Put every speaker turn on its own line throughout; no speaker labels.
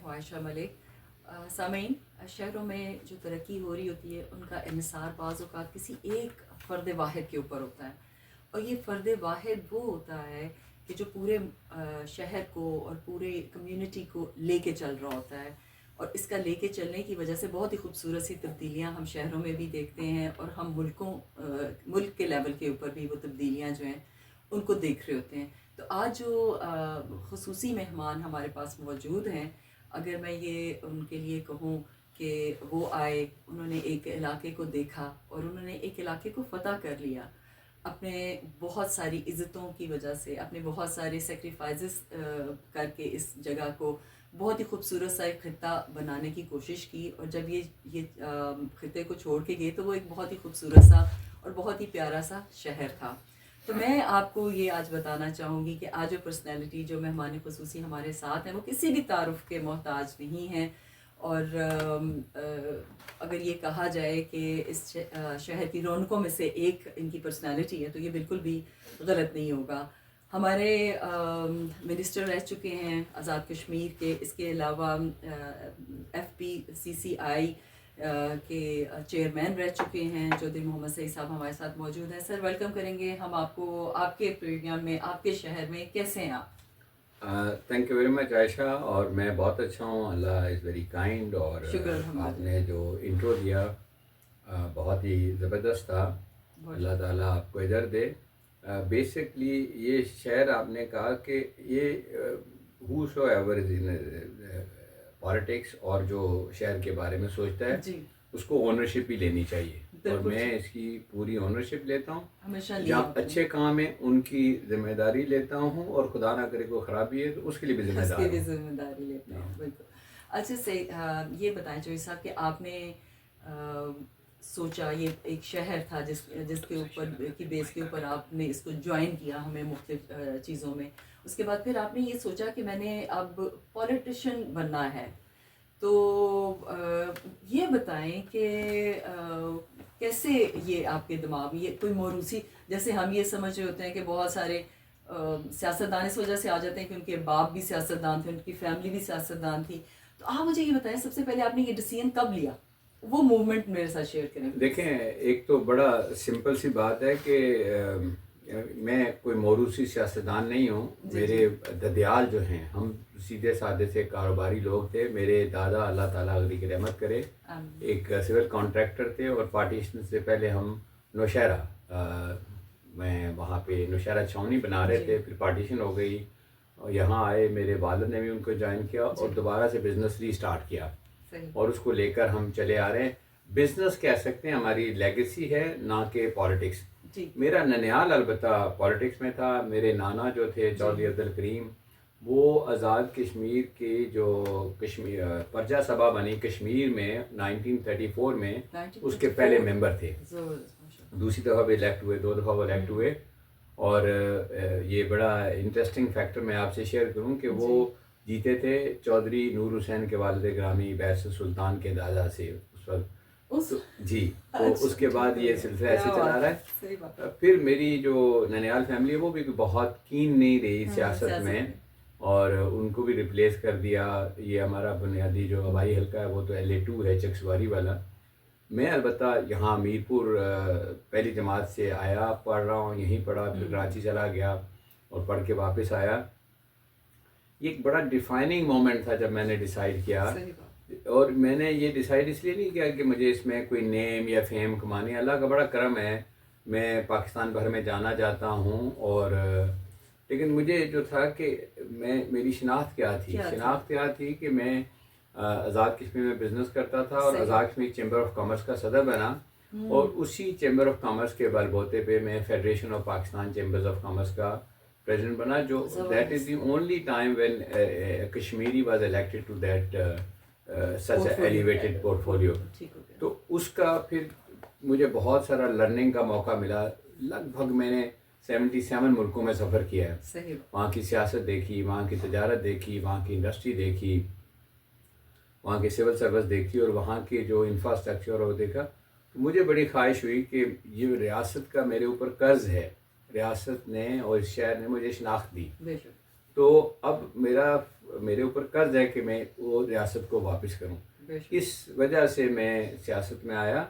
ہوں عائشہ ملک۔ سامعین، شہروں میں جو ترقی ہو رہی ہوتی ہے ان کا انحصار بعض اوقات کسی ایک فرد واحد کے اوپر ہوتا ہے، اور یہ فرد واحد وہ ہوتا ہے کہ جو پورے شہر کو اور پورے کمیونٹی کو لے کے چل رہا ہوتا ہے، اور اس کا لے کے چلنے کی وجہ سے بہت ہی خوبصورت سی تبدیلیاں ہم شہروں میں بھی دیکھتے ہیں، اور ہم ملک کے لیول کے اوپر بھی وہ تبدیلیاں جو ہیں ان کو دیکھ رہے ہوتے ہیں۔ تو آج جو خصوصی مہمان ہمارے پاس موجود ہیں، اگر میں یہ ان کے لیے کہوں کہ وہ آئے، انہوں نے ایک علاقے کو دیکھا اور انہوں نے ایک علاقے کو فتح کر لیا اپنے بہت ساری عزتوں کی وجہ سے، اپنے بہت سارے سیکریفائزز کر کے اس جگہ کو بہت ہی خوبصورت سا ایک خطہ بنانے کی کوشش کی، اور جب یہ خطے کو چھوڑ کے گئے تو وہ ایک بہت ہی خوبصورت سا اور بہت ہی پیارا سا شہر تھا۔ تو میں آپ کو یہ آج بتانا چاہوں گی کہ آج جو پرسنالٹی، جو مہمان خصوصی ہمارے ساتھ ہیں، وہ کسی بھی تعارف کے محتاج نہیں ہیں، اور اگر یہ کہا جائے کہ اس شہر کی رونقوں میں سے ایک ان کی پرسنالٹی ہے تو یہ بالکل بھی غلط نہیں ہوگا۔ ہمارے منسٹر رہ چکے ہیں آزاد کشمیر کے، اس کے علاوہ FPCCI کے چیئرمین رہ چکے ہیں چودھری محمد سعید صاحب ہمارے ساتھ موجود ہیں۔ سر، ویلکم کریں گے ہم آپ کو آپ کے پروگرام میں، آپ کے شہر میں۔ کیسے ہیں آپ؟
تھینک یو ویری مچ عائشہ، اور میں بہت اچھا ہوں، اللہ از ویری کائنڈ، اور
شکر
آپ نے جو انٹرو دیا بہت ہی زبردست تھا، اللہ تعالیٰ آپ کو ادھر دے۔ بیسکلی یہ شہر آپ نے کہا کہ یہ ہو so ever is in politics اور جو شہر کے بارے میں سوچتا ہے
جی،
اس کو اونرشپ بھی لینی چاہیے، اور
بالکل
میں اس کی پوری اونرشپ لیتا ہوں۔
ہمیشہ لی
جہاں
آپ نے،
اچھے کام ہیں ان کی ذمہ داری لیتا ہوں، اور خدا نہ کرے کوئی خرابی ہے تو اس کے لیے بھی ذمہ
اس کی
دار
بھی
ہوں۔
ذمہ داری لیتا ہوں، بالکل۔ اچھا سے یہ بتائیں چوہی صاحب کہ آپ نے سوچا، یہ ایک شہر تھا جس کے اوپر کی بیس کے اوپر آپ نے اس کو جوائن کیا ہمیں مختلف چیزوں میں، اس کے بعد پھر آپ نے یہ سوچا کہ میں نے اب پولیٹیشین بننا ہے، تو یہ بتائیں کہ کیسے یہ آپ کے دماغ میں یہ کوئی موروثی، جیسے ہم یہ سمجھ رہے ہوتے ہیں کہ بہت سارے سیاستدان اس وجہ سے آ جاتے ہیں کہ ان کے باپ بھی سیاستدان تھے، ان کی فیملی بھی سیاستدان تھی، تو آپ مجھے یہ بتائیں سب سے پہلے آپ نے یہ ڈیسیژن کب لیا؟ وہ موومنٹ میرے ساتھ شیئر کریں please۔
دیکھیں، ایک تو بڑا سمپل سی بات ہے کہ میں کوئی موروثی سیاستدان نہیں ہوں،
جی
میرے
جی،
ددیال جو ہیں ہم سیدھے سادے سے کاروباری لوگ تھے۔ میرے دادا اللہ تعالیٰ علی کی رحمت کرے
آمین۔
ایک سول کانٹریکٹر تھے، اور پارٹیشن سے پہلے ہم نوشہرہ میں وہاں پہ نوشہرہ چھاؤنی بنا رہے
جی
تھے، پھر پارٹیشن ہو گئی، اور یہاں آئے، میرے والد نے بھی ان کو جوائن کیا
جی،
اور دوبارہ سے بزنس ری سٹارٹ کیا،
صحیح،
اور اس کو لے کر ہم چلے آ رہے ہیں۔ بزنس کہہ سکتے ہیں، ہماری لیگیسی ہے، نہ کہ پالیٹکس۔
جی
میرا ننیال البتہ پالیٹکس میں تھا۔ میرے نانا جو تھے
جی،
چودھری عبدالکریم، وہ آزاد کشمیر کی جو کشمیر پرجا سبھا بنی کشمیر میں 1934 میں، اس کے پہلے ممبر تھے۔
زبردست، ماشاء اللہ۔
دوسری دفعہ بھی الیکٹ ہوئے، 2 دفعہ وہ الیکٹ ہوئے، اور یہ بڑا انٹرسٹنگ فیکٹر میں آپ سے شیئر کروں کہ وہ جیتے تھے چودھری نور حسین کے والد گرامی بیس سلطان کے دادا سے اس وقت۔ جی، تو اس کے بعد یہ سلسلہ ایسے چلا رہا ہے۔
صحیح بات،
پھر میری جو ننیال فیملی ہے وہ بھی بہت کین نہیں رہی سیاست میں، اور ان کو بھی ریپلیس کر دیا۔ یہ ہمارا بنیادی جو آبائی حلقہ ہے وہ تو LA2 ہے، چکسواری والا۔ میں البتہ یہاں میرپور پہلی جماعت سے آیا، پڑھ رہا ہوں، یہیں پڑھا، پھر کراچی چلا گیا اور پڑھ کے واپس آیا۔ یہ ایک بڑا ڈیفائننگ مومنٹ تھا جب میں نے ڈیسائیڈ کیا،
صحیح بات،
اور میں نے یہ ڈیسائیڈ اس لیے نہیں کیا کہ مجھے اس میں کوئی نیم یا فیم کمانی ہے۔ اللہ کا بڑا کرم ہے، میں پاکستان بھر میں جانا چاہتا ہوں، اور لیکن مجھے جو تھا کہ میری شناخت کیا تھی، شناخت کیا تھی کہ میں آزاد کشمیر میں بزنس کرتا تھا، اور Azad Kashmir chamber of commerce کا صدر بنا، اور اسی چیمبر آف کامرس کے بل بوتے پہ میں federation of Pakistan chambers of commerce کا پریزیڈنٹ بنا، جو that is the only time when Kashmiri was elected to that such a elevated portfolio. تو اس کا پھر مجھے بہت سارا لرننگ کا موقع ملا۔ لگ بھگ میں نے 77 ملکوں میں سفر کیا ہے، وہاں کی سیاست دیکھی، وہاں کی تجارت دیکھی، وہاں کی انڈسٹری دیکھی، وہاں کی سول سروس دیکھی، اور وہاں کے جو انفراسٹرکچر وہ دیکھا۔ تو مجھے بڑی خواہش ہوئی کہ یہ ریاست کا میرے اوپر قرض ہے، ریاست نے اور اس شہر نے مجھے شناخت دی، تو اب میرا میرے اوپر قرض ہے کہ میں وہ ریاست کو واپس کروں. اس وجہ سے میں سیاست میں آیا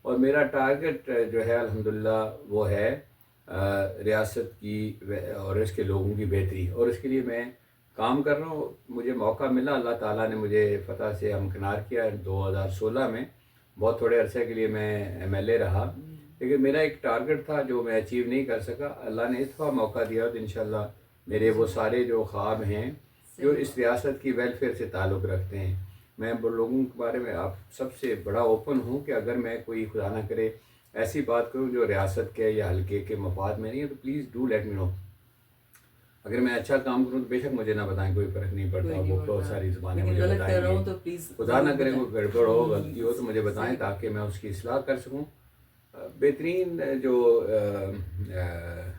اور میرا ٹارگٹ جو ہے الحمدللہ وہ ہے ریاست کی اور اس کے لوگوں کی بہتری, اور اس کے لیے میں کام کر رہا ہوں. مجھے موقع ملا, اللہ تعالیٰ نے مجھے فتح سے ہمکنار کیا 2016 میں. بہت تھوڑے عرصے کے لیے میں ایم ایل اے رہا, لیکن میرا ایک ٹارگٹ تھا جو میں اچیو نہیں کر سکا. اللہ نے اس دفعہ موقع دیا تو انشاءاللہ میرے وہ سارے جو خواب ہیں جو اس ریاست کی ویلفیئر سے تعلق رکھتے ہیں, میں لوگوں کے بارے میں آپ سب سے بڑا اوپن ہوں کہ اگر میں کوئی خدا نہ کرے ایسی بات کروں جو ریاست کے یا حلقے کے مفاد میں نہیں ہے تو پلیز ڈو لیٹ می نو. اگر میں اچھا کام کروں تو بے شک مجھے نہ بتائیں, کوئی فرق نہیں پڑتا. وہ بہت ساری زبانیں مجھے بتائیں گے, خدا نہ کرے کوئی گڑبڑ ہو, غلطی ہو تو مجھے بتائیں تاکہ میں اس کی اصلاح کر سکوں. بہترین جو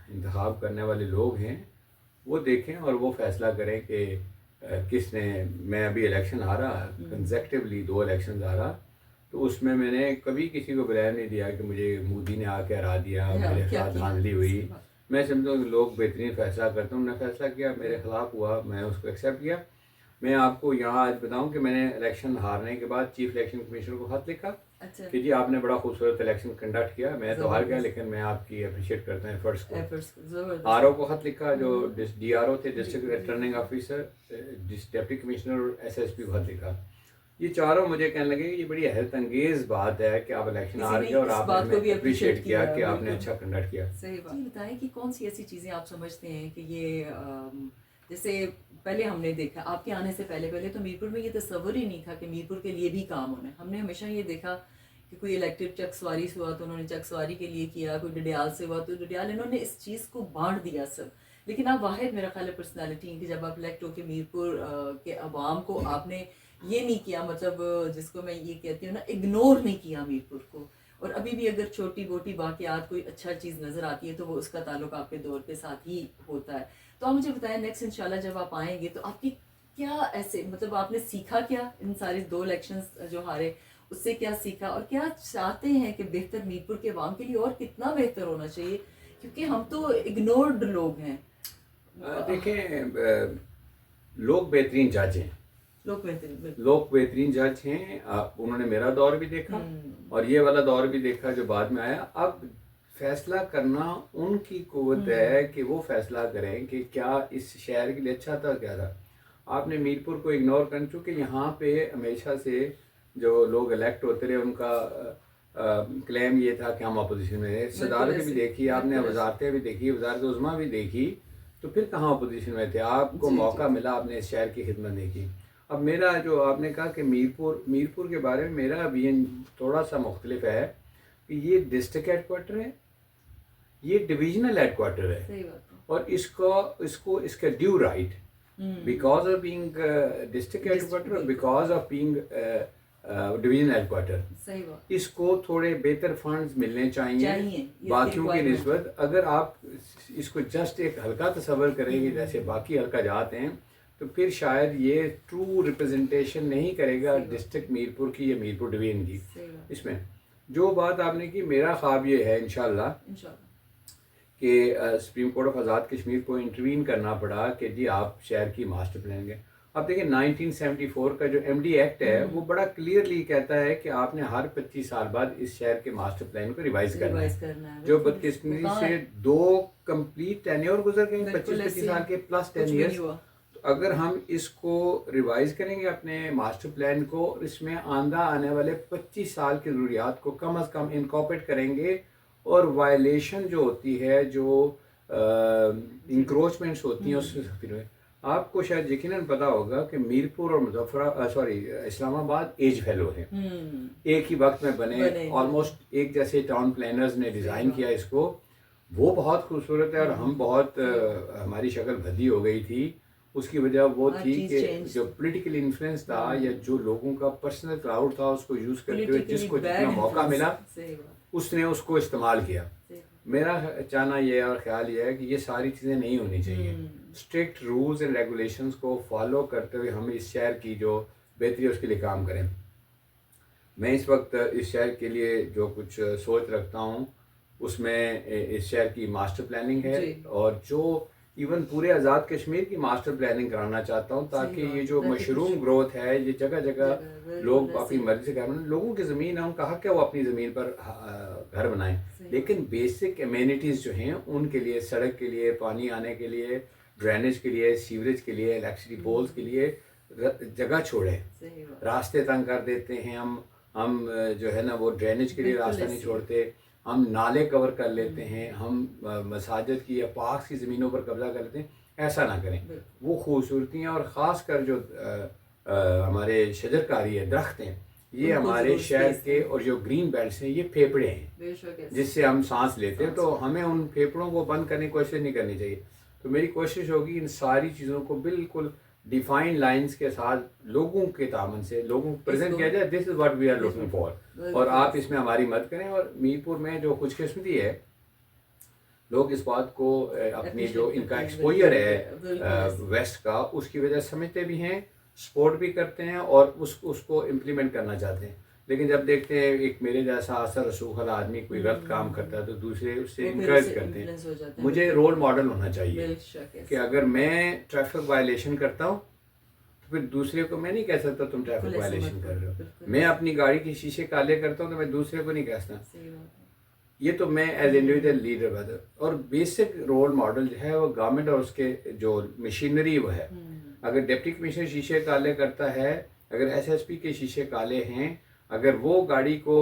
انتخاب کرنے والے لوگ ہیں وہ دیکھیں اور وہ فیصلہ کریں کہ کس نے. میں ابھی الیکشن آ رہا کنزیکٹیولی 2 الیکشنز آ رہا, تو اس میں نے کبھی کسی کو بلیم نہیں دیا کہ مجھے مودی نے آ کے ہرا دیا, میرے خلاف دھاندلی ہوئی. میں سمجھتا ہوں کہ لوگ بہترین فیصلہ کرتے ہیں. انہوں نے فیصلہ کیا, میرے خلاف ہوا, میں اس کو ایکسیپٹ کیا. میں آپ کو یہاں آج بتاؤں کہ میں نے الیکشن ہارنے کے بعد چیف الیکشن کمشنر کو خط لکھا کہ جی آپ نے بڑا خوبصورت الیکشن کنڈکٹ کیا, میں تو ہار گیا لیکن میں آپ کی اپریشیٹ کرتا ہوں ایفرٹس کو. آر او کو خط لکھا جو ڈی آر او تھے, district returning officer, deputy commissioner اور ایس ایس پی کو خط لکھا. یہ چاروں مجھے کہنے لگے کہ یہ بڑی حیرت انگیز بات ہے کہ آپ الیکشن ہار گئے اور آپ نے اپریشیٹ کیا کہ آپ نے اچھا کنڈکٹ کیا.
صحیح بات. بتائیں کہ کون سی ایسی چیزیں آپ سمجھتے ہیں کہ یہ جیسے پہلے ہم نے دیکھا آپ کے آنے سے پہلے تو میرپور میں یہ تصور ہی نہیں تھا کہ میرپور کے لیے بھی کام ہونا ہے. ہم نے ہمیشہ یہ دیکھا کہ کوئی الیکٹڈ چک سواری سے ہوا تو انہوں نے چک سواری کے لیے کیا, کوئی ڈڈیال سے ہوا تو ڈڈیال, انہوں نے اس چیز کو بانٹ دیا سب. لیکن آپ واحد میرا خیال ہے پرسنالٹی ہیں کہ جب آپ الیکٹ ہو کے میرپور کے عوام کو آپ نے یہ نہیں کیا, مطلب جس کو میں یہ کہتی ہوں نا, اگنور نہیں کیا میرپور کو. اور ابھی بھی اگر چھوٹی موٹی واقعات کوئی اچھا چیز نظر آتی ہے تو وہ اس کا تعلق آپ کے دور کے ساتھ ہی ہوتا ہے. تو آپ مجھے بتائیں نیکسٹ انشاءاللہ جب آپ آئیں گے تو آپ کی کیا ایسے مطلب آپ نے سیکھا کیا ان ساری 2 الیکشنز جو ہارے, اس سے کیا سیکھا, اور کیا چاہتے ہیں کہ بہتر میرپور کے عوام کے لیے اور کتنا بہتر ہونا چاہیے, کیونکہ ہم تو اگنورڈ لوگ ہیں.
دیکھیں لوگ بہترین جج ہیں, لوگ بہترین جج ہیں. انہوں نے میرا دور بھی دیکھا اور یہ والا دور بھی دیکھا جو بعد میں آیا. اب فیصلہ کرنا ان کی قوت ہے کہ وہ فیصلہ کریں کہ کیا اس شہر کے لیے اچھا تھا کیا تھا. آپ نے میرپور کو اگنور کر, چونکہ یہاں پہ ہمیشہ سے جو لوگ الیکٹ ہوتے رہے ان کا کلیم یہ تھا کہ ہم اپوزیشن میں رہے. صدارتیں بھی دیکھی آپ نے, وزارتیں بھی دیکھی, وزارت عظمیٰ بھی دیکھی, تو پھر کہاں اپوزیشن میں تھے. آپ کو موقع ملا, آپ نے اس شہر کی خدمت نہیں کی. اب میرا جو آپ نے کہا کہ میرپور کے بارے میں میرا ویژن تھوڑا سا مختلف ہے کہ یہ ڈسٹرکٹ ہیڈ کوارٹر ہے, یہ ڈویژنل ہیڈ کوارٹر ہے, اور اس کا due right because of being district headquarter, because of being divisional headquarter, اس کو تھوڑے بہتر فنڈز ملنے چاہیے باقیوں کی نسبت. اگر آپ اس کو جسٹ ایک ہلکا تصور کریں گے جیسے باقی ہلکا جاتے ہیں تو پھر شاید یہ ٹرو ریپرزنٹیشن نہیں کرے گا ڈسٹرکٹ میرپور کی یا میرپور ڈویژن کی. اس میں جو بات آپ نے کی, میرا خواب یہ ہے انشاءاللہ کہ supreme court of Azad Kashmir کو انٹروین کرنا پڑا کہ جی آپ شہر کی ماسٹر پلان کے. اب دیکھیں 1974 کا جو ایم ڈی ایکٹ ہے وہ بڑا کلیئرلی کہتا ہے کہ آپ نے ہر 25 سال بعد اس شہر کے ماسٹر پلان کو ریوائز کرنا ہے. جو بدقسمتی سے 2 کمپلیٹ ٹینیور گزر گئے 25 سال کے پلس 10 ایئرس. اگر ہم اس کو ریوائز کریں گے اپنے ماسٹر پلان کو, اس میں آنے والے 25 سال کی ضروریات کو کم از کم انکارپوریٹ کریں گے, اور وائلیشن جو ہوتی ہے, جو انکروچمنٹس ہوتی ہیں اس میں آپ کو شاید یقیناً پتا ہوگا کہ میرپور اور اسلام آباد ایج فیلو ہیں, ایک ہی وقت میں بنے, آلموسٹ ایک جیسے ٹاؤن پلانرز نے ڈیزائن کیا اس کو. وہ بہت خوبصورت ہے اور ہم بہت ہماری شکل بھدی ہو گئی تھی. اس کی وجہ وہ تھی کہ جو پولیٹیکل انفلوئنس تھا یا جو لوگوں کا پرسنل کراؤڈ تھا اس کو یوز کرتے ہوئے جس کو جتنا موقع ملا اس نے اس کو استعمال کیا. میرا چاہنا یہ اور خیال یہ ہے کہ یہ ساری چیزیں نہیں ہونی چاہیے. اسٹرکٹ رولز اینڈ ریگولیشنز کو فالو کرتے ہوئے ہم اس شہر کی جو بہتری ہے اس کے لیے کام کریں. میں اس وقت اس شہر کے لیے جو کچھ سوچ رکھتا ہوں اس میں اس شہر کی ماسٹر پلاننگ ہے, اور جو ایون پورے آزاد کشمیر کی ماسٹر پلاننگ کرانا چاہتا ہوں تاکہ یہ جو مشروم گروتھ ہے یہ جگہ جگہ لوگ اپنی مرضی سے گھر بنائیں. لوگوں کی زمین ہے ان کا حق ہے وہ اپنی زمین پر گھر بنائیں, لیکن بیسک امینٹیز جو ہیں ان کے لیے, سڑک کے لیے, پانی آنے کے لیے, ڈرینیج کے لیے, سیوریج کے لیے, الیکٹریسٹی پولز کے لیے جگہ چھوڑیں. راستے تنگ کر دیتے ہیں ہم جو ہے نا وہ ڈرینیج کے لیے راستہ نہیں چھوڑتے, ہم نالے کور کر لیتے ہیں, ہم مساجد کی یا پارکس کی زمینوں پر قبضہ کر لیتے ہیں. ایسا نہ کریں. وہ خوبصورتیاں اور خاص کر جو ہمارے شجر کاری ہے, درخت ہیں, یہ ہمارے شہر کے اور جو گرین بیلٹس ہیں یہ پھیپھڑے ہیں جس سے ہم سانس لیتے ہیں, تو ہمیں ان پھیپھڑوں کو بند کرنے کی کوشش نہیں کرنی چاہیے. تو میری کوشش ہوگی ان ساری چیزوں کو بالکل ڈیفائن لائنز کے ساتھ لوگوں کے تعاون سے لوگوں کو پریزنٹ کیا جائے, this is what we are looking for, اور آپ اس میں ہماری مدد کریں. اور میر پور میں جو خوش قسمتی ہے, لوگ اس بات کو اپنی جو ان کا ایکسپوجر ہے ویسٹ کا, اس کی وجہ سمجھتے بھی ہیں, سپورٹ بھی کرتے ہیں اور اس کو امپلیمنٹ کرنا چاہتے ہیں. لیکن جب دیکھتے ہیں ایک میرے جیسا اثر رسوخ والا آدمی کوئی غلط کام کرتا ہے تو دوسرے اس سے انکریج کرتے ہیں. مجھے رول ماڈل ہونا چاہیے کہ اگر میں ٹریفک وائلیشن کرتا ہوں تو پھر دوسرے کو میں نہیں کہہ سکتا تم ٹریفک وائلیشن کر رہے ہو. میں اپنی گاڑی کے شیشے کالے کرتا ہوں تو میں دوسرے کو نہیں کہتا. یہ تو میں ایز انڈیویجول لیڈر بتا. اور بیسک رول ماڈل جو ہے وہ گورنمنٹ اور اس کے جو مشینری وہ ہے. اگر ڈپٹی کمشنر شیشے کالے کرتا ہے, اگر ایس ایس پی کے شیشے کالے ہیں, اگر وہ گاڑی کو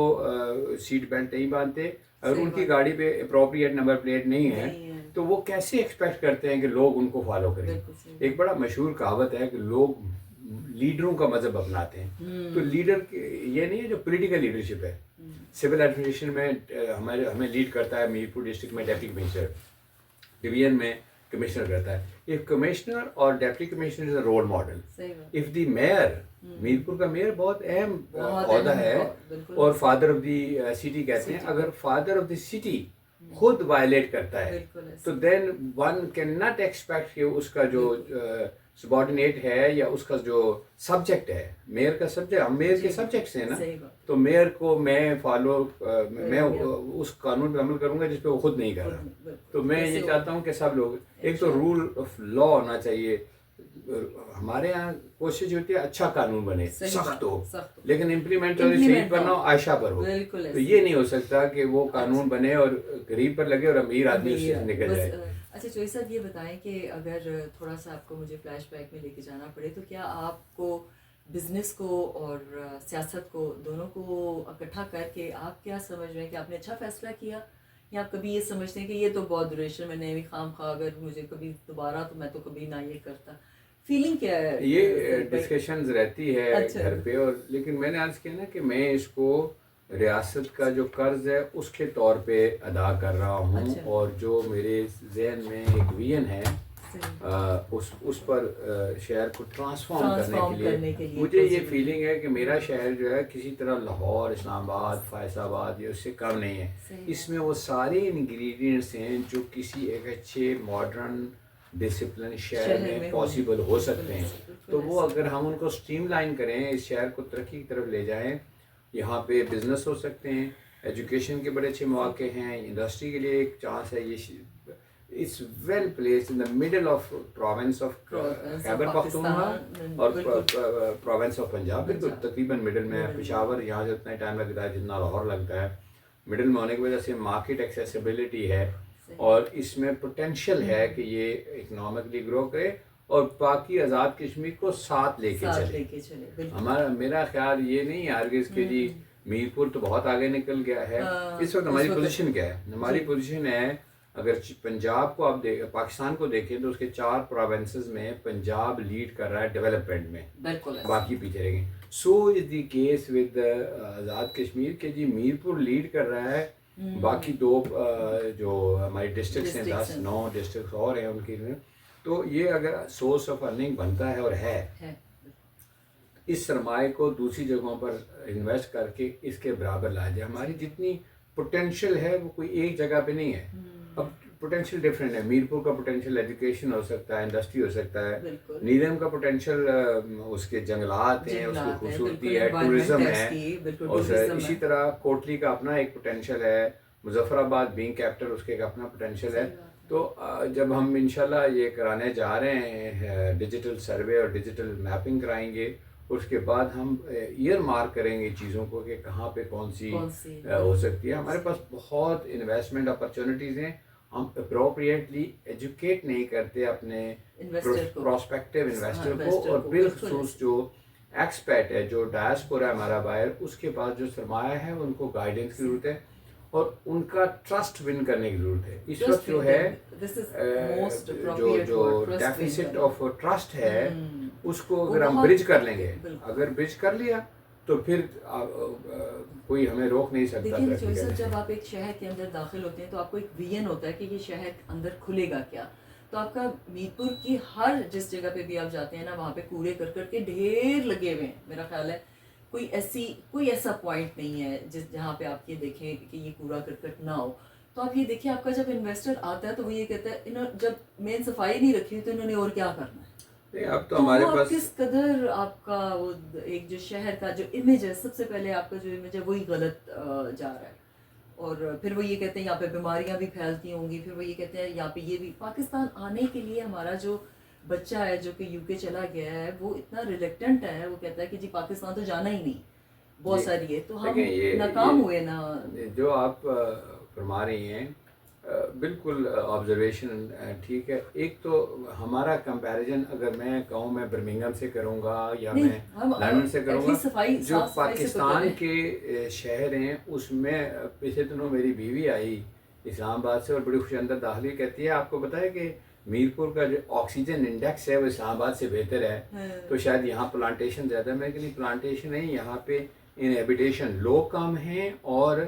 سیٹ بیلٹ نہیں باندھتے, اگر ان کی گاڑی پہ اپروپریٹ نمبر پلیٹ نہیں ہے, تو وہ کیسے ایکسپیکٹ کرتے ہیں کہ لوگ ان کو فالو کریں. ایک بڑا مشہور کہاوت ہے کہ لوگ لیڈروں کا مذہب اپناتے ہیں. تو لیڈر یہ نہیں ہے جو پولیٹیکل لیڈرشپ ہے. سول ایڈمنسٹریشن میں ہمیں لیڈ کرتا ہے میر پور ڈسٹرکٹ میں ڈپٹی کمشنر, ڈویژن میں کمشنر کرتا ہے. ایک کمشنر اور deputy commissioner is a role model. If the mayor, Mirpur کا میئر بہت اہم عہدہ ہے اور فادر آف دی سٹی کہتے ہیں. اگر فادر آف دی سٹی خود وائلیٹ کرتا ہے تو دین ون کین ناٹ ایکسپیکٹ کہ اس کا جو سبارڈینیٹ ہے یا اس کا جو سبجیکٹ ہے, میئر کا سبجیکٹ, ہم میئر کے سبجیکٹس ہیں نا, تو میئر کو میں میں اس قانون پہ عمل کروں گا جس پہ وہ خود نہیں کر رہا. تو میں یہ چاہتا ہوں کہ سب لوگ, ایک تو رول آف لا ہونا چاہیے. ہمارے یہاں کوشش ہوتی ہے اچھا قانون بنے, سخت ہو, لیکن امپلیمنٹ صحیح پر نہ ہو, عائشہ پر ہو. تو یہ نہیں ہو سکتا کہ وہ قانون بنے اور غریب پر لگے اور امیر آدمی اس سے نکل جائے.
اچھا چوئی صاحب, یہ بتائیں کہ اگر تھوڑا سا آپ کو مجھے فلیش بیک میں لے کے جانا پڑے تو کیا آپ کو بزنس کو اور سیاست کو دونوں کو اکٹھا کر کے آپ کیا سمجھ رہے ہیں کہ آپ نے اچھا فیصلہ کیا, یا آپ کبھی یہ سمجھتے ہیں کہ یہ تو بہت ڈوریشن میں نے خام خواہ اگر مجھے کبھی دوبارہ تو میں تو کبھی نہ یہ کرتا. فیلنگ کیا ہے؟
یہ ڈسکشنز رہتی ہے گھر پہ, اور لیکن میں نے عرض کیا نا کہ میں اس کو ریاست کا جو قرض ہے اس کے طور پہ ادا کر رہا ہوں, اور جو میرے ذہن میں ایک ویژن ہے اس پر شہر کو ٹرانسفارم کرنے کے لیے مجھے یہ فیلنگ ہے کہ میرا شہر جو ہے کسی طرح لاہور, اسلام آباد, فیصل آباد یا اس سے کم نہیں ہے. اس میں وہ سارے انگریڈینٹس ہیں جو کسی ایک اچھے ماڈرن ڈسپلن شہر میں پاسبل ہو سکتے ہیں. تو وہ اگر ہم ان کو اسٹریم لائن کریں, اس شہر کو ترقی کی طرف لے جائیں, یہاں پہ بزنس ہو سکتے ہیں, ایجوکیشن کے بڑے اچھے مواقع ہیں, انڈسٹری کے لیے ایک چانس ہے. یہ it's well place in the middle of province of Khyber Pakhtunkhwa اور پروونس آف پنجاب, بالکل تقریباً مڈل میں. پشاور یہاں سے اتنا ٹائم لگتا ہے جتنا لاہور لگتا ہے. مڈل میں ہونے کی وجہ سے مارکیٹ ایکسیسیبلٹی ہے, اور اس میں پوٹینشیل ہے کہ یہ اکنامکلی گرو کرے اور باقی آزاد کشمیر کو ساتھ لے کے چلے. میرا خیال یہ نہیں ہے ہرگز کہ جی میر پور تو بہت آگے نکل گیا ہے. اس وقت ہماری پوزیشن کیا ہے؟ ہماری پوزیشن ہے, اگر پنجاب کو آپ پاکستان کو دیکھیں تو اس کے 4 پروونسز میں پنجاب لیڈ کر رہا ہے ڈیولپمنٹ میں, باقی پیچھے رہ گئے. سو is the case with Azad Kashmir کہ جی میر پور لیڈ کر رہا ہے, باقی 2 جو ہماری ڈسٹرکٹس ہیں 10-9 ڈسٹرکٹس اور ہیں ان کی. تو یہ اگر سورس آف ارننگ بنتا ہے اور ہے, اس سرمایہ کو دوسری جگہوں پر انویسٹ کر کے اس کے برابر لا جائے. ہماری جتنی پوٹینشیل ہے وہ کوئی ایک جگہ پہ نہیں ہے. اب پوٹینشیل ڈفرینٹ ہے. میر پور کا پوٹینشیل ایجوکیشن ہو سکتا ہے, انڈسٹری ہو سکتا ہے. نیلم کا پوٹینشیل اس کے جنگلات ہیں, اس کی خوبصورتی ہے, ٹورزم ہے. اور اسی طرح کوٹلی کا اپنا ایک پوٹینشیل ہے, مظفر آباد بینگ کیپٹل اس کے ایک اپنا پوٹینشیل ہے. تو جب ہم انشاءاللہ یہ کرانے جا رہے ہیں ڈیجیٹل سروے اور ڈیجیٹل میپنگ کرائیں گے، اس کے بعد ہم ایئر مارک کریں گے چیزوں کو کہ کہاں پہ کون سی ہو سکتی ہے. ہمارے پاس بہت انویسٹمنٹ اپرچونیٹیز ہیں، ہم اپروپریٹلی ایجوکیٹ نہیں کرتے اپنے پراسپیکٹو انویسٹر کو، اور بالخصوص جو ایکسپیٹ ہے، جو ڈائسپورا ہے ہمارا باہر، اس کے پاس جو سرمایہ ہے ان کو گائیڈنس کی ضرورت ہے اور ان کا ٹرسٹ ون کرنے کی ضرورت ہے. اس وقت جو ہے جو ڈیفیسٹ آف ٹرسٹ ہے اس کو اگر ہم برج کر لیں گے، اگر برج کر لیا تو پھر کوئی ہمیں روک نہیں سکتا.
دیکھیے جب آپ ایک شہر کے اندر داخل ہوتے ہیں تو آپ کو ایک ویژن ہوتا ہے کہ یہ شہر اندر کھلے گا کیا. تو آپ کا میر پور کی ہر جس جگہ پہ بھی آپ جاتے ہیں نا، وہاں پہ کوڑے کرکٹ کے ڈھیر لگے ہوئے ہیں. میرا خیال ہے کوئی ایسا پوائنٹ نہیں ہے جہاں پہ آپ یہ دیکھیں کہ یہ کوڑا کرکٹ نہ ہو. تو آپ یہ دیکھیں، آپ کا جب انویسٹر آتا ہے تو وہ یہ کہتا ہے جب مین صفائی نہیں رکھی تو انہوں نے اور کیا کرنا ہے.
اب تو ہمارے پاس
کس قدر آپ کا وہ ایک جو شہر کا جو امیج ہے، سب سے پہلے آپ کا جو امیج ہے وہی غلط جا رہا ہے. اور پھر وہ یہ کہتے ہیں یہاں پہ بیماریاں بھی پھیلتی ہوں گی. پھر وہ یہ کہتے ہیں یہاں پہ یہ بھی. پاکستان آنے کے لیے ہمارا جو بچہ ہے جو کہ یو کے چلا گیا ہے، وہ اتنا ریلیکٹنٹ ہے، وہ کہتا ہے کہ جی پاکستان تو جانا ہی نہیں. بہت ساری ہے تو ہم ناکام ہوئے نا.
جو آپ فرما رہی ہیں بالکل آبزرویشن ٹھیک ہے. ایک تو ہمارا کمپیریزن اگر میں کہوں میں برمنگھم سے کروں گا یا میں لندن سے کروں گا، جو پاکستان کے شہر ہیں اس میں پچھلے دنوں میری بیوی آئی اسلام آباد سے اور بڑی خوش اندر داخلی کہتی ہے آپ کو پتہ ہے کہ میر پور کا جو آکسیجن انڈیکس ہے وہ اسلام آباد سے بہتر ہے، تو شاید یہاں پلانٹیشن زیادہ ہے. میں کہ نہیں، پلانٹیشن نہیں، یہاں پہ انہیبیٹیشن لوگ کم ہیں اور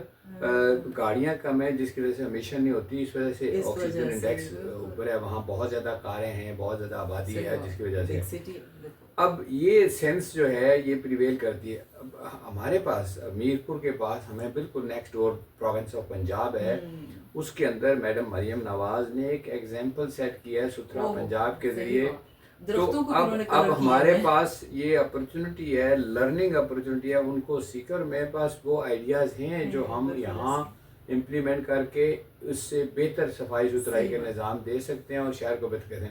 گاڑیاں کم ہیں، جس کی وجہ سے امیشن نہیں ہوتی، اس وجہ سے آکسیجن انڈیکس اوپر ہے. وہاں بہت زیادہ کاریں ہیں، بہت زیادہ آبادی ہے، جس کی وجہ سے اب یہ سینس جو ہے یہ پریویل کرتی ہے. اب ہمارے پاس میر پور کے پاس ہمیں بالکل next door province of Punjab ہے، اس کے اندر میڈم مریم نواز نے ایک ایگزامپل سیٹ کیا ہے ستھرا پنجاب کے ذریعے. تو اب ہمارے پاس یہ اپرچونٹی ہے، لرننگ اپرچونٹی ہے ان کو سیکر. میرے پاس وہ آئیڈیاز ہیں جو ہم یہاں امپلیمنٹ کر کے اس سے بہتر صفائی ستھرائی کا نظام دے سکتے ہیں اور شہر کو بہتر کریں.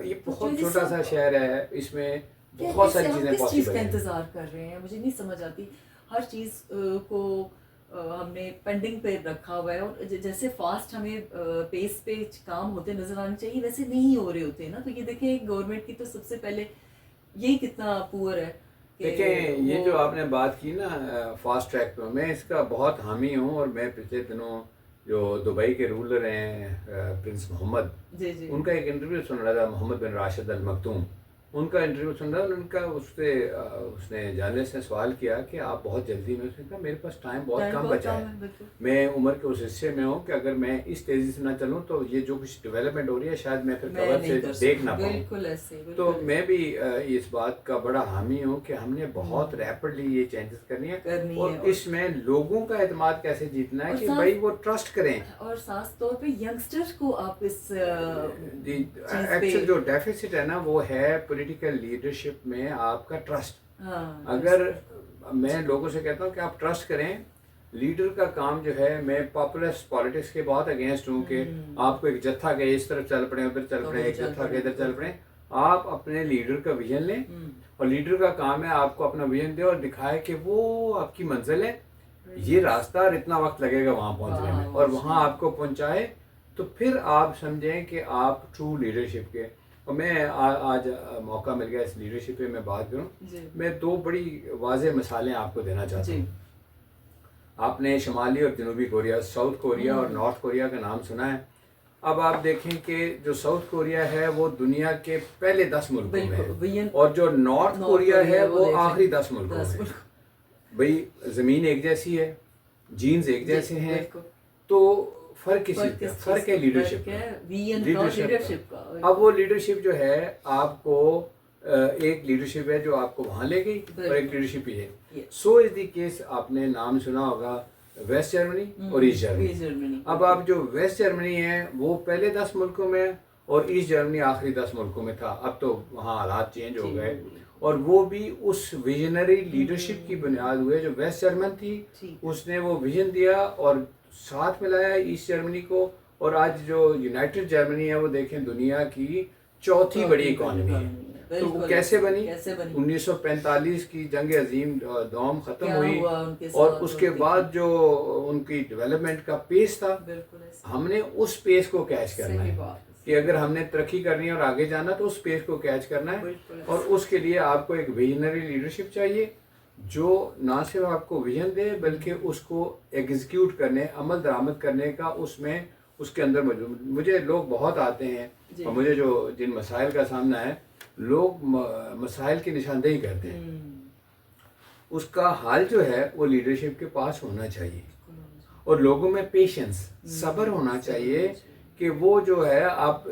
یہ بہت چھوٹا سا شہر ہے، اس میں بہت ساری چیزیں
کس چیز
پاسبل
کا
ہیں.
انتظار کر رہے ہیں؟ مجھے نہیں سمجھ آتی. ہر چیز کو ہم نے پینڈنگ پہ رکھا ہوا ہے، اور جیسے فاسٹ ہمیں پیس پہ کام ہوتے نظر آنے چاہیے ویسے نہیں ہو رہے ہوتے نا. تو یہ دیکھیں گورنمنٹ کی تو سب سے پہلے یہی کتنا پور ہے.
دیکھیں یہ جو آپ نے بات کی نا فاسٹ ٹریک پہ، میں اس کا بہت حامی ہوں. اور میں پچھلے دنوں جو دبئی کے رولر ہیں پرنس محمد، ان کا ایک انٹرویو سن رہا تھا، محمد بن راشد المکتوم، ان کا انٹرویو سن رہا تھا. ان کا اس نے جرنلسٹ نے سوال کیا کہ آپ بہت جلدی میں. اس نے کہا میرے پاس ٹائم بہت کم بچا ہے، میں عمر کے اس حصے میں ہوں کہ اگر میں اس تیزی سے نہ چلوں تو یہ جو کچھ ڈیولپمنٹ ہو رہی ہے شاید میں پھر کور سے دیکھ نہ پاؤں. تو میں بھی اس بات کا بڑا حامی ہوں کہ ہم نے بہت ریپڈلی یہ چینجز کرنی ہے، اور اس میں لوگوں کا اعتماد کیسے جیتنا ہے کہ بھائی وہ ٹرسٹ کریں.
اور خاص طور پہ ینگسٹر کو آپ اس
ایکچوئل جو ڈیفیسٹ ہے نا وہ ہے پولیٹیکل لیڈرشپ میں آپ کا ٹرسٹ. اگر میں لوگوں سے کہتا ہوں کہ آپ ٹرسٹ کریں، لیڈر کا کام جو ہے، میں پاپولر پالیٹکس کے بہت اگینسٹ ہوں کہ آپ کو ایک جتھا کہ اس طرف چل پڑیں ادھر چل پڑیں، ایک جتھا کہ ادھر چل پڑیں. آپ اپنے لیڈر کا ویژن لیں، اور لیڈر کا کام ہے آپ کو اپنا ویژن دے اور دکھائے کہ وہ آپ کی منزل ہے، یہ راستہ اور اتنا وقت لگے گا وہاں پہنچنے میں، اور وہاں آپ کو پہنچائے. تو پھر آپ سمجھیں کہ آپ ٹرو لیڈرشپ کے. اور میں آج موقع مل گیا اس لیڈرشپ پہ میں بات کروں. میں دو بڑی واضح مثالیں آپ کو دینا چاہتا ہوں. آپ نے شمالی اور جنوبی کوریا، ساؤتھ کوریا اور نارتھ کوریا کا نام سنا ہے. اب آپ دیکھیں کہ جو ساؤتھ کوریا ہے وہ دنیا کے پہلے 10 ملکوں میں ہے، اور جو نارتھ کوریا ہے وہ آخری 10 ملکوں میں. بھئی زمین ایک جیسی ہے، جینز ایک جیسے ہیں، تو فرق کسی کا؟ فرق ہے لیڈرشپ کا. اب وہ لیڈرشپ جو ہے آپ کو ایک لیڈرشپ ہے جو آپ کو وہاں لے گئی، اور ایک لیڈرشپ ہی ہے. سو از دی کیس. آپ نے نام سنا ہوگا ویسٹ جرمنی اور ایسٹ جرمنی. اب آپ جو ویسٹ جرمنی ہے وہ پہلے 10 ملکوں میں، اور ایسٹ جرمنی آخری 10 ملکوں میں تھا. اب تو وہاں حالات چینج ہو گئے، اور وہ بھی اس ویژنری لیڈرشپ کی بنیاد ہوئے. جو ویسٹ جرمن تھی اس نے وہ ویژن دیا اور ساتھ ملایا ایسٹ جرمنی کو، اور آج جو یونائٹڈ جرمنی ہے وہ دیکھیں دنیا کی چوتھی بڑی اکانومی ہے، تو وہ کیسے بنی؟ 1945 کی جنگ عظیم دوم ختم ہوئی اور اس کے بعد جو ان کی ڈیولپمنٹ کا پیس تھا، ہم نے اس پیس کو کیچ کرنا ہے کہ اگر ہم نے ترقی کرنی ہے اور آگے جانا تو اس پیس کو کیچ کرنا ہے، اور اس کے لیے آپ کو ایک ویژنری لیڈرشپ چاہیے جو نہ صرف آپ کو ویژن دے بلکہ اس کو ایگزیکیوٹ کرنے، عمل درآمد کرنے کا اس کے اندر موجود۔ مجھے لوگ بہت آتے ہیں اور مجھے جن مسائل کا سامنا ہے، لوگ مسائل کی نشاندہی کرتے ہیں، اس کا حل جو ہے وہ لیڈرشپ کے پاس ہونا چاہیے، اور لوگوں میں پیشنس، صبر ہونا چاہیے کہ وہ جو ہے آپ،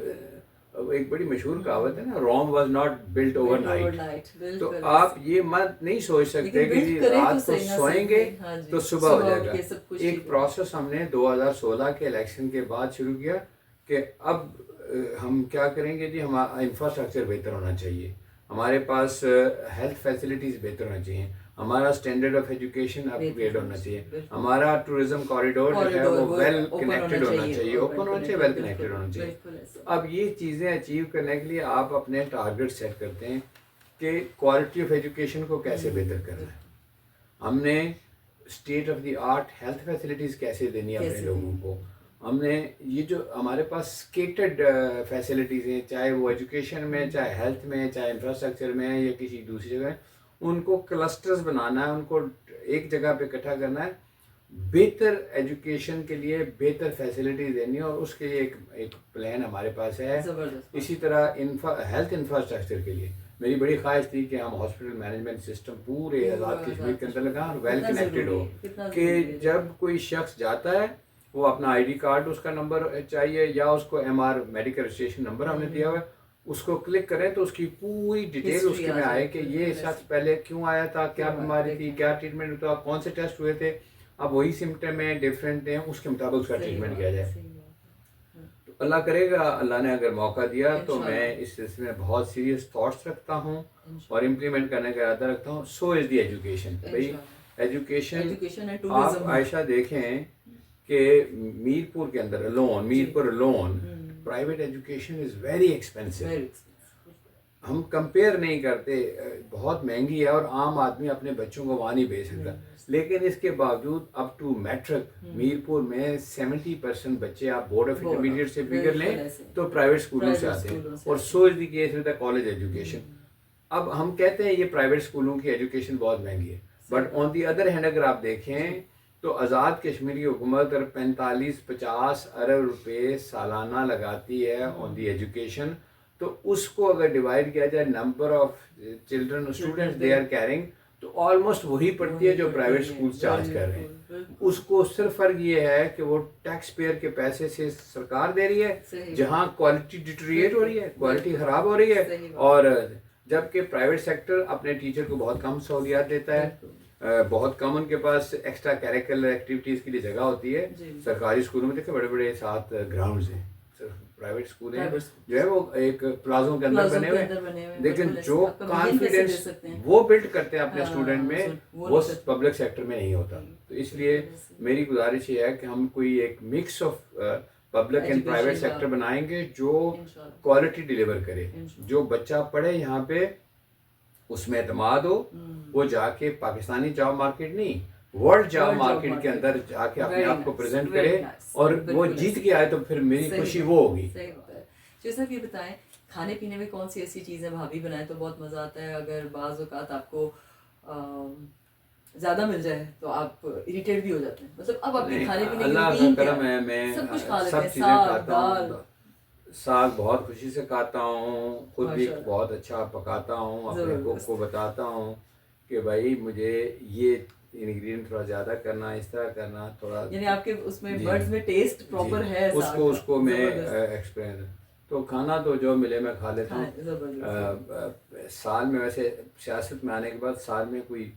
ایک بڑی مشہور کہاوت ہے نا، Rome was not built overnight, تو آپ یہ مت نہیں سوچ سکتے کہ رات کو سوئیں گے تو صبح ہو جائے گا۔ ایک پروسیس ہم نے 2016 کے الیکشن کے بعد شروع کیا کہ اب ہم کیا کریں گے جی، ہمارا انفراسٹرکچر بہتر ہونا چاہیے، ہمارے پاس ہیلتھ فیسلٹیز بہتر ہونا چاہیے، ہمارا standard of education upgrade ہونا چاہیے، ہمارا ٹورزم کوریڈور جو ہے وہ ویل کنیکٹڈ ہونا چاہیے، اوپن ہونا چاہیے، ویل کنیکٹڈ ہونا چاہیے۔ اب یہ چیزیں اچیو کرنے کے لیے آپ اپنے ٹارگٹ سیٹ کرتے ہیں کہ کوالٹی آف ایجوکیشن کو کیسے بہتر کرنا ہے، ہم نے state of the art health facilities کیسے دینی ہے اپنے لوگوں کو، ہم نے یہ جو ہمارے پاس اسکیٹرڈ فیسلٹیز ہیں، چاہے وہ ایجوکیشن میں، چاہے ہیلتھ میں، چاہے انفراسٹرکچر میں یا کسی دوسری جگہ، ان کو کلسٹرز بنانا ہے، ان کو ایک جگہ پہ اکٹھا کرنا ہے، بہتر ایجوکیشن کے لیے بہتر فیسلٹیز دینی ہے، اور اس کے لیے ایک پلان ہمارے پاس ہے۔ اسی طرح ہیلتھ انفراسٹرکچر کے لیے میری بڑی خواہش تھی کہ ہم ہاسپٹل مینجمنٹ سسٹم پورے آزاد کشمیر کے اندر لگا اور ویل کنیکٹڈ ہو، کہ جب کوئی شخص جاتا ہے وہ اپنا آئی ڈی کارڈ، اس کا نمبر چاہیے یا اس کو M R medical registration number ہم نے دیا ہوا ہے، اس کو کلک کریں تو اس کی پوری ڈیٹیل اس کے میں آئے کہ یہ شخص پہلے کیوں آیا تھا، کیا بیماری تھی، کیا ٹریٹمنٹ ہوتا، کون سے ٹیسٹ ہوئے تھے، اب وہی سمٹم ہیں، ڈفرینٹ ہیں، اس کے مطابق اس کا ٹریٹمنٹ کیا جائے۔ تو اللہ کرے گا، اللہ نے اگر موقع دیا تو میں اس سلسلے میں بہت سیریس تھاٹس رکھتا ہوں اور امپلیمنٹ کرنے کا ارادہ رکھتا ہوں۔ سو از دی ایجوکیشن، بھائی ایجوکیشن آپ عائشہ دیکھیں کہ میرپور کے اندر alone private education is very expensive, ہم کمپیئر نہیں کرتے، بہت مہنگی ہے اور عام آدمی اپنے بچوں کو وہاں نہیں بھیج سکتا، لیکن اس کے باوجود اپ ٹو میٹرک میرپور میں 70% بچے آپ بورڈ آف انٹرمیڈیٹ سے فگر لیں تو پرائیویٹ اسکولوں سے آتے ہیں، اور so is the case with the college education. اب ہم کہتے ہیں یہ پرائیویٹ اسکولوں کی ایجوکیشن بہت مہنگی ہے، but on the other hand اگر آپ دیکھیں تو آزاد کشمیر کی حکومت 45-50 ارب روپے سالانہ لگاتی ہے آن دی ایجوکیشن، تو اس کو اگر ڈیوائڈ کیا جائے number of children students they are carrying تو آلموسٹ وہی پڑتی ہے جو پرائیویٹ اسکولس چارج کر رہے ہیں۔ اس کو صرف فرق یہ ہے کہ وہ ٹیکس پیئر کے پیسے سے سرکار دے رہی ہے، جہاں کوالٹی ڈیٹریٹ ہو رہی ہے، کوالٹی خراب ہو رہی ہے، اور جبکہ پرائیویٹ سیکٹر اپنے ٹیچر کو بہت کم سہولیات دیتا ہے، بہت کم ان کے پاس ایکسٹرا کیریکولر ایکٹیویٹیز کے لیے جگہ ہوتی ہے۔ سرکاری اسکولوں میں دیکھیں بڑے بڑے 7 گراؤنڈز ہیں، پرائیویٹ اسکول ہیں جو ہے وہ ایک پلازوں کے اندر بنے ہوئے ہیں، لیکن جو کانفیڈنس وہ بلڈ کرتے ہیں اپنے اسٹوڈنٹ میں وہ پبلک سیکٹر میں نہیں ہوتا۔ تو اس لیے میری گزارش یہ ہے کہ ہم کوئی ایک mix of public and private sector بنائیں گے جو کوالٹی ڈیلیور کرے، جو بچہ پڑھے یہاں پہ اس میں اعتماد ہو، وہ جا کے پاکستانی جاب مارکیٹ نہیں، ورلڈ جاب مارکیٹ کے اندر جا کے اپنے آپ کو پریزنٹ کرے، اور وہ جیت کے آئے تو پھر میری خوشی وہ ہوگی۔
جیسا کہ یہ بتائیں کھانے پینے میں کون سی ایسی چیزیں بھابھی بنائیں تو بہت مزہ آتا ہے، اگر بعض اوقات آپ کو زیادہ مل جائے تو آپ اریٹیٹ بھی ہو جاتے ہیں، مطلب اب آپ کے کھانے پینے کی روٹین کیا ہے؟
میں
سب کچھ کھا لیتے
سب
ہیں،
چیزیں
ساگ
کھاتا ہوں،
دال،
ساگ بہت خوشی سے کھاتا ہوں، خود بھی بہت اچھا پکاتا ہوں، اپنے کوک کو بتاتا ہوں کہ بھائی مجھے یہ انگریڈینٹ تھوڑا زیادہ کرنا، اس طرح کرنا، تھوڑا
یعنی آپ کے اس میں ورڈز میں ٹیسٹ پراپر ہے،
اس کو میں ایکسپیرینس، تو کھانا تو جو ملے میں کھا لیتا ہوں۔ سال میں ویسے سیاست میں آنے کے بعد سال میں کوئی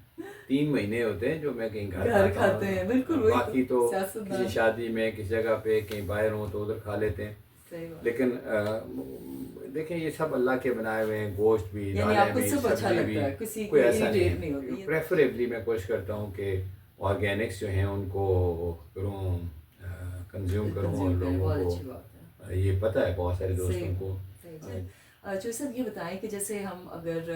3 مہینے ہوتے ہیں جو میں کہیں گھر
کھاتے ہیں، بالکل،
باقی تو کسی شادی میں کسی جگہ پہ کہیں باہر ہوں تو ادھر کھا لیتے ہیں۔ لیکن دیکھیں یہ سب اللہ کے بنائے ہوئے ہیں، گوشت بھی، دالیں بھی، سبزی بھی، کوئی ایسا نہیں ہے۔ پریفریبلی میں کوشش کرتا ہوں کہ آرگینکس جو ہیں ان کو کروں کنزیوم کروں اور
کنزیوم کریں،
لوگوں
بہت
کو
اچھی بات ہے.
یہ پتہ ہے بہت سارے دوستوں
صحیح
کو.
صحیح. جو صاحب یہ بتائیں کہ جیسے ہم اگر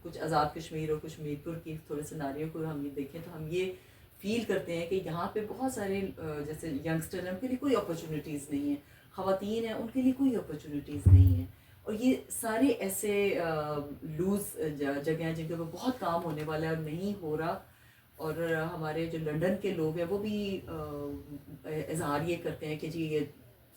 کچھ آزاد کشمیر اور کچھ میر پور کی تھوڑے سیناریوں کو ہم یہ دیکھیں تو ہم یہ فیل کرتے ہیں کہ یہاں پہ بہت سارے جیسے ینگسٹر ہیں ان کے لیے کوئی اپرچونیٹیز نہیں ہیں، خواتین ہیں ان کے لیے کوئی اپرچونیٹیز نہیں ہیں، اور یہ سارے ایسے لوز جگہ ہیں جن کے اوپر بہت کام ہونے والا ہے اور نہیں ہو رہا. اور ہمارے جو لنڈن کے لوگ ہیں وہ بھی اظہار یہ کرتے ہیں کہ جی یہ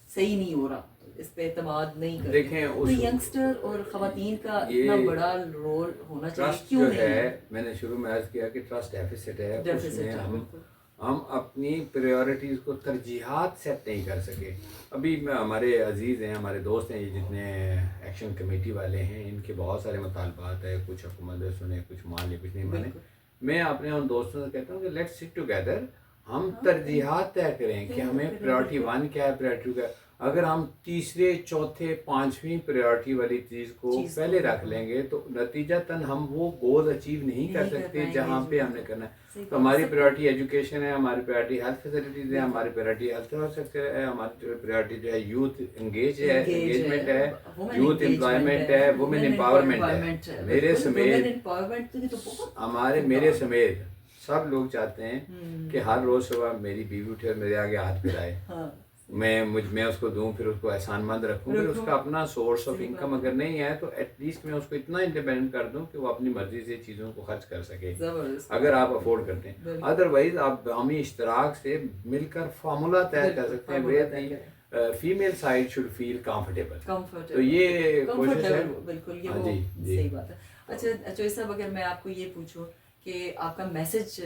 صحیح نہیں ہو رہا، اس پہ اعتماد نہیں کرتے.
دیکھیں
تو ینگسٹر اور خواتین کا
یہ
اتنا بڑا رول ہونا چاہیے
ٹرسٹ
کیوں
جو
نہیں
ہے، میں نے شروع میں عرض کیا کہ ٹرسٹ ڈیفیسٹ ہے. اس
Deficit
میں
ہے، بالکل.
ہم اپنی پریورٹیز کو ترجیحات سیٹ نہیں کر سکے. ابھی ہمارے عزیز ہیں، ہمارے دوست ہیں، یہ جتنے ایکشن کمیٹی والے ہیں، ان کے بہت سارے مطالبات ہیں، کچھ حکومت سنے، کچھ مان لے، کچھ نہیں مانے.
بالکل.
میں اپنے ان دوستوں سے کہتا ہوں کہ لیٹس سٹ ٹوگیدر، ہم ترجیحات طے کریں کہ ہمیں پریورٹی 1 کیا ہے، پریورٹی 2 کیا ہے. اگر ہم تیسرے، چوتھے، پانچویں پریورٹی والی چیز کو پہلے رکھ لیں گے تو نتیجتاً ہم وہ گول اچیو نہیں کر سکتے جہاں پہ ہم نے کرنا ہے. تو ہماری پریورٹی ایجوکیشن ہے، ہماری پریورٹی ہیلتھ فیسلٹیز ہے، ہماری پریورٹی ہیلتھ انفراسٹرکچر ہے، ہماری پریورٹی جو ہے یوتھ انگیجمنٹ ہے، یوتھ امپلائمنٹ ہے، وومن امپاورمنٹ ہے. میرے سمیت سب لوگ چاہتے ہیں کہ ہر روز صبح میری بیوی اٹھے اور میرے آگے ہاتھ پھیلائے، میں اس کو دوں، پھر اس کو احسان مند رکھوں، پھر اس کا اپنا سورس آف انکم اگر نہیں ہے تو ایٹ لیسٹ میں اس کو اتنا انڈیپینڈنٹ کر دوں کہ وہ اپنی مرضی سے چیزوں کو خرچ کر سکے اگر آپ افورڈ کرتے ہیں. ادروائز آپ باہمی اشتراک سے مل کر فارمولا طے کر سکتے ہیں where female side should feel comfortable. تو یہ کوشش ہے.
بالکل، یہ وہ صحیح بات ہے. اچھا چوہے صاحب، اگر میں آپ کو یہ پوچھوں کہ آپ کا میسج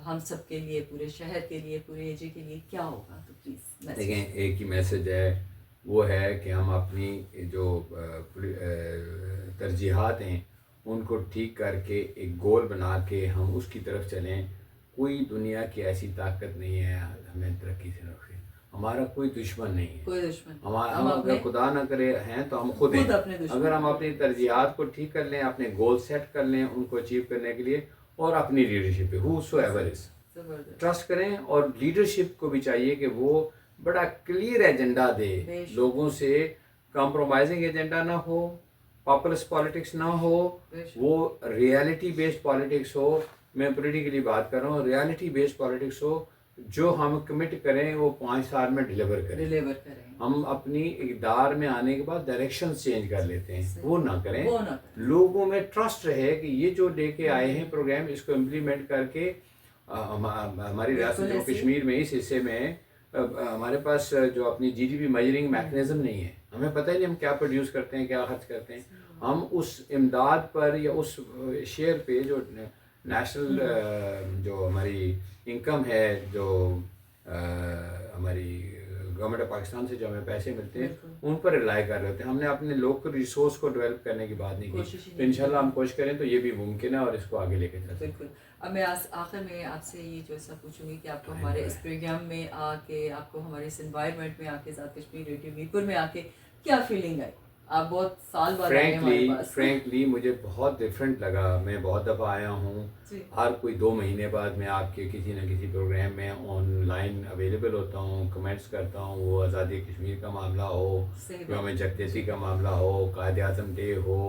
ہم سب کے لیے، پورے شہر کے لیے، پورے ایجے کے لیے کیا ہوگا، تو پلیز.
دیکھیں، ایک ہی میسج ہے، وہ ہے کہ ہم اپنی جو ترجیحات ہیں ان کو ٹھیک کر کے ایک گول بنا کے ہم اس کی طرف چلیں. کوئی دنیا کی ایسی طاقت نہیں ہے ہمیں ترقی سے روکے. ہمارا کوئی دشمن نہیں ہے.
کوئی دشمن
ہم اگر خدا نہ کرے ہیں تو ہم خود ہیں. اگر ہم اپنی ترجیحات کو ٹھیک کر لیں، اپنے گول سیٹ کر لیں ان کو اچیو کرنے کے لیے، اور اپنی لیڈرشپ پہ ہو ایور از ٹرسٹ کریں. اور لیڈرشپ کو بھی چاہیے کہ وہ بڑا کلیئر ایجنڈا دے، لوگوں سے کمپرومائزنگ ایجنڈا نہ ہو، پاپولس پالیٹکس نہ ہو، وہ ریالٹی بیسڈ پالیٹکس ہو. میں پولیٹیکلی بات کر رہا ہوں، ریالٹی بیسڈ پالیٹکس ہو. جو ہم کمٹ کریں وہ 5 سال میں ڈیلیور کریں. ہم اپنی اقدار میں آنے کے بعد ڈائریکشن چینج کر لیتے ہیں، وہ نہ کریں. لوگوں میں ٹرسٹ رہے کہ یہ جو لے کے آئے ہیں پروگرام، اس کو امپلیمنٹ کر کے ہماری ریاست جموں کشمیر میں اس حصے میں ہمارے پاس جو اپنی G D P measuring mechanism نہیں ہے. ہمیں پتہ ہی نہیں ہم کیا پروڈیوس کرتے ہیں، کیا خرچ کرتے ہیں. ہم اس امداد پر یا اس شیئر پہ جو نیشنل جو ہماری انکم ہے، جو ہماری گورنمنٹ آف پاکستان سے جو ہمیں پیسے ملتے ہیں ان پر ریلائی کر رہے ہوتے ہیں. ہم نے اپنے لوکل ریسورس کو ڈیولپ کرنے کی بات نہیں کی. تو انشاءاللہ ہم کوشش کریں تو یہ بھی ممکن ہے اور اس کو آگے لے کے چلیں.
بالکل. اب میں آخر میں آپ سے یہ جو ایسا پوچھوں گی کہ آپ کو ہمارے اس پروگرام میں آ کے، آپ کو ہمارے اس انوائرمنٹ میں آ کے، آزاد کشمیر ریڈیو میر پور میں آ کے کیا فیلنگ آئی؟ آپ بہت سال بعد آئے ہیں ہمارے پاس.
فرینکلی مجھے بہت ڈفرینٹ لگا. میں بہت دفعہ آیا ہوں، ہر کوئی 2 مہینے بعد میں آپ کے کسی نہ کسی پروگرام میں آن لائن اویلیبل ہوتا ہوں، کمنٹس کرتا ہوں. وہ آزادی کشمیر کا معاملہ ہو، یوم یکجہتی کا معاملہ ہو، قائد اعظم ڈے ہو،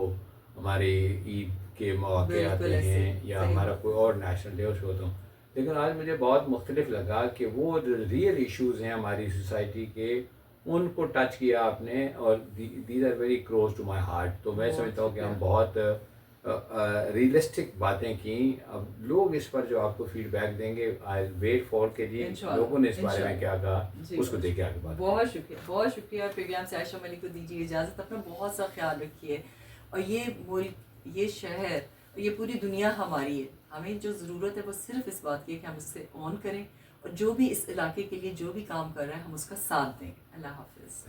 ہماری عید کے مواقع آتے ہیں، یا ہمارا کوئی اور نیشنل ڈے اس ہوتا ہوں. لیکن آج مجھے بہت مختلف لگا کہ وہ جو ریئل ایشوز ہیں ہماری سوسائٹی کے، ان کو ٹچ کیا آپ نے، اور these are very close to my heart. تو میں سمجھتا ہوں کہ ہم بہت ریئلسٹک باتیں کیں. اب لوگ اس پر جو آپ کو فیڈ بیک دیں گے، آئی ویٹ فار کہ جی لوگوں نے اس بارے میں کیا کہا، اس کو دیکھ کے آگے بات.
بہت شکریہ، بہت شکریہ. پروگرام سے عائشہ ملک کو دیجیے اجازت. اپنا بہت سا خیال رکھیے. اور یہ ملک، یہ شہر، یہ پوری دنیا ہماری ہے. ہمیں جو ضرورت ہے وہ صرف اس بات کی ہے کہ ہم اس سے آن کریں، اور جو بھی اس علاقے کے لیے جو بھی کام کر رہے ہیں ہم اس کا ساتھ دیں. اللہ حافظ.